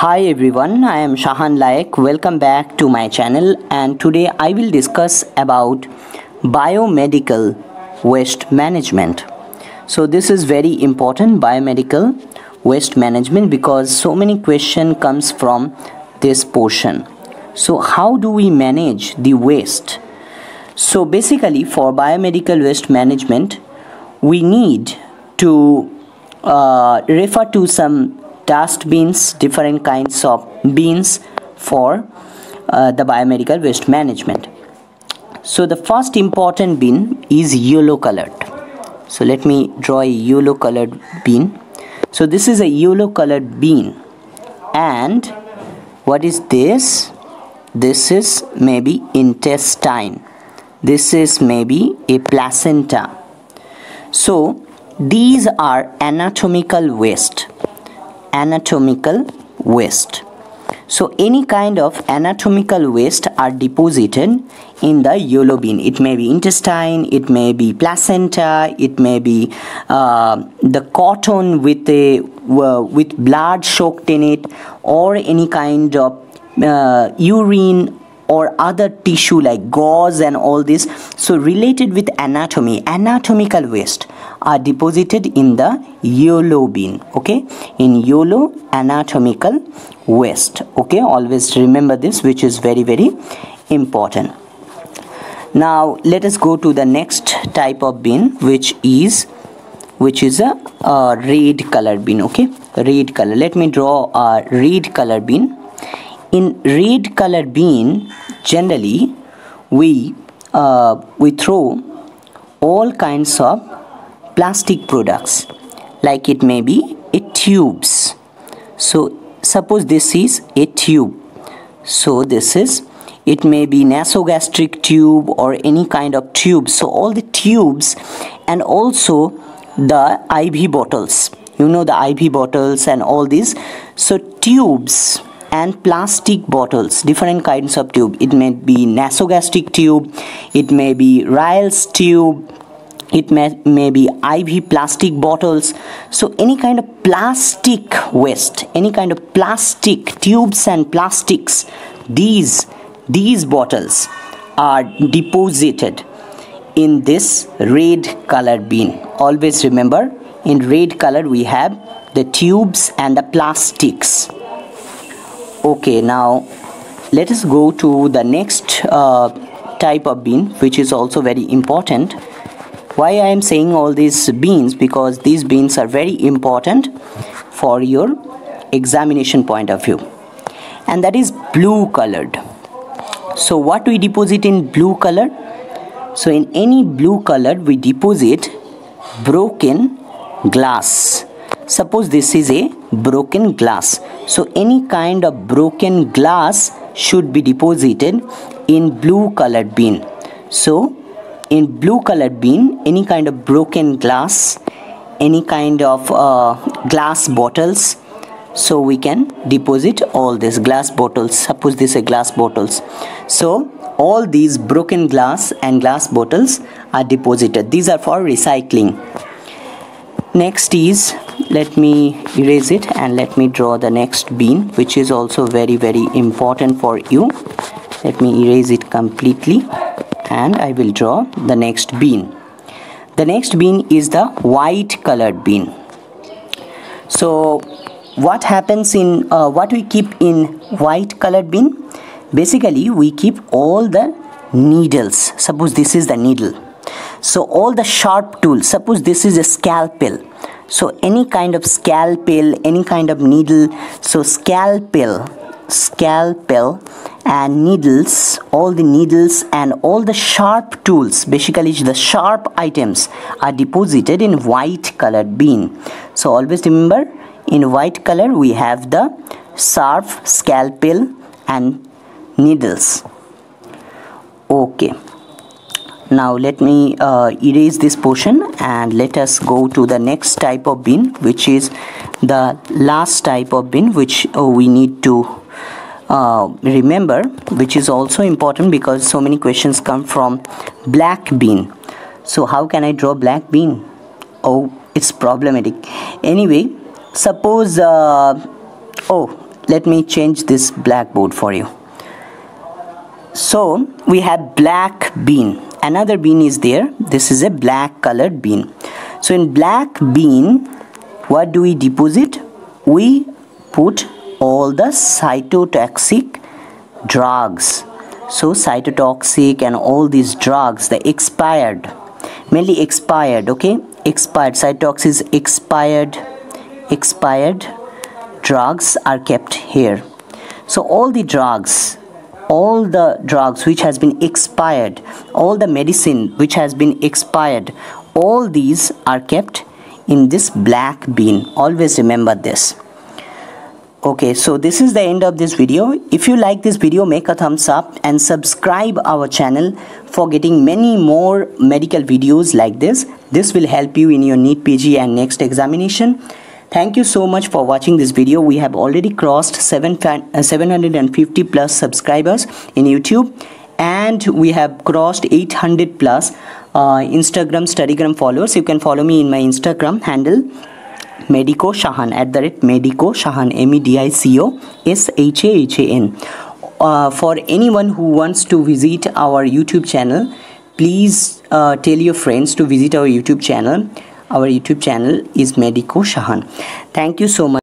Hi everyone, I am Shahan Laik. Welcome back to my channel, and today I will discuss about biomedical waste management. So this is very important, biomedical waste management, because so many questions comes from this portion. So how do we manage the waste? So basically for biomedical waste management we need to refer to some dust bins, different kinds of bins for the biomedical waste management. So the first important bin is yellow colored. So let me draw a yellow colored bin. So this is a yellow colored bin, and what is this? This is maybe intestine. This is maybe a placenta. So these are anatomical waste. So any kind of anatomical waste are deposited in the yellow bin. It may be intestine, it may be placenta, it may be the cotton with blood soaked in it, or any kind of urine or other tissue like gauze and all this. So related with anatomy, anatomical waste are deposited in the yellow bin. Okay, in yellow anatomical waste. Okay, always remember this, which is very important. Now let us go to the next type of bin, which is a red color bin. Okay, red color. Let me draw a red color bin. In red color bin, generally we throw all kinds of plastic products, like it may be a tubes. So suppose this is a tube. So it may be nasogastric tube or any kind of tube. So all the tubes, and also the IV bottles, you know, the IV bottles and all these. So tubes and plastic bottles, different kinds of tube. It may be nasogastric tube, it may be Ryle's tube, it may be IV plastic bottles. So any kind of plastic waste, any kind of plastic tubes and plastics, these bottles are deposited in this red color bin. Always remember, in red color we have the tubes and the plastics. Okay, now let us go to the next type of bin, which is also very important. Why I am saying all these bins? Because these bins are very important for your examination point of view, and that is blue colored. So what we deposit in blue color? So in any blue color we deposit broken glass. Suppose this is a broken glass. So any kind of broken glass should be deposited in blue colored bin. So in blue colored bin, any kind of broken glass, any kind of glass bottles, so we can deposit all these glass bottles. Suppose this is a glass bottles. So all these broken glass and glass bottles are deposited. These are for recycling. Next is, let me erase it and let me draw the next bin, which is also very important for you. Let me erase it completely and I will draw the next bin. The next bin is the white colored bin. So what happens in what we keep in white colored bin? Basically we keep all the needles. Suppose this is the needle. So all the sharp tools. Suppose this is a scalpel. So any kind of scalpel, any kind of needle. So scalpel and needles, all the needles and all the sharp tools, basically the sharp items, are deposited in white colored bin. So always remember, in white color we have the sharp, scalpel and needles. Okay, now let me erase this portion and let us go to the next type of bin, which is the last type of bin, which we need to remember, which is also important because so many questions come from black bin. So how can I draw black bin? Oh, it's problematic. Anyway, suppose let me change this blackboard for you. So we have black bean. Another bean is there. This is a black colored bean. So in black bean, what do we deposit? We put all the cytotoxic drugs. So cytotoxic and all these drugs, the expired, mainly expired, okay, expired, cytotoxic is expired drugs are kept here. So all the drugs which has been expired, all the medicine which has been expired, all these are kept in this black bean. Always remember this. Okay, so this is the end of this video. If you like this video, make a thumbs up and subscribe our channel for getting many more medical videos like this. This will help you in your NEET PG and next examination. Thank you so much for watching this video. We have already crossed 750 plus subscribers in YouTube, and we have crossed 800 plus Instagram Studygram followers. You can follow me in my Instagram handle, Medico Shahan, @Medico Shahan, MEDICOSHAHAN. For anyone who wants to visit our YouTube channel, please tell your friends to visit our YouTube channel. Our YouTube channel is Medico Shahan. Thank you so much.